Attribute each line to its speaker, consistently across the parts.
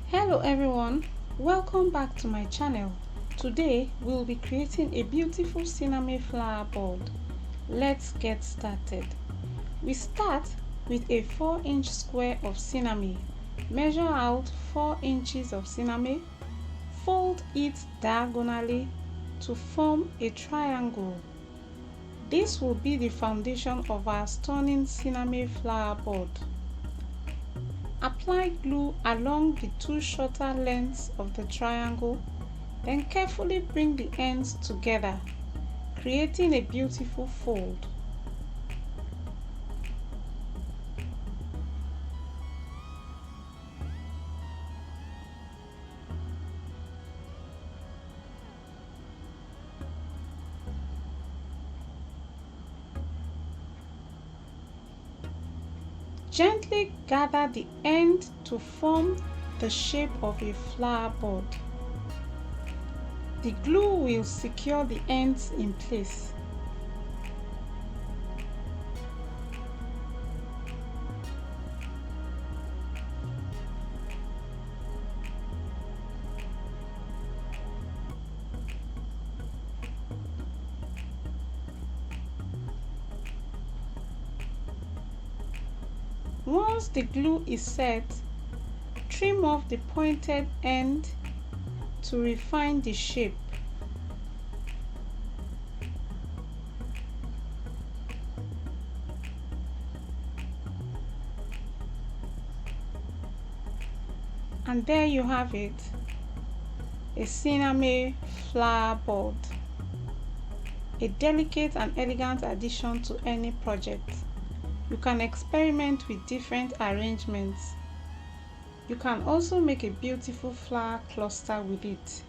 Speaker 1: Hello everyone, welcome back to my channel. Today we'll be creating a beautiful Sinamay flower board. Let's get started. We start with a 4-inch square of Sinamay. Measure out 4 inches of Sinamay. Fold it diagonally to form a triangle. This will be the foundation of our stunning Sinamay flower board. Apply glue along the 2 shorter lengths of the triangle, then carefully bring the ends together, creating a beautiful fold. Gently gather the end to form the shape of a flower board. The glue will secure the ends in place. Once the glue is set, trim off the pointed end to refine the shape. And there you have it, a Sinamay flower board, a delicate and elegant addition to any project. You can experiment with different arrangements. You can also make a beautiful flower cluster with it.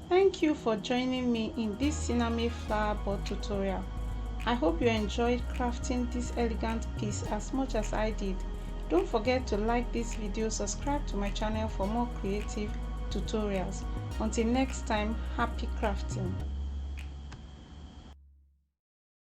Speaker 1: Thank you for joining me in this Sinamay flower board tutorial. I hope you enjoyed crafting this elegant piece as much as I did. Don't forget to like this video, subscribe to my channel for more creative tutorials. Until next time, happy crafting!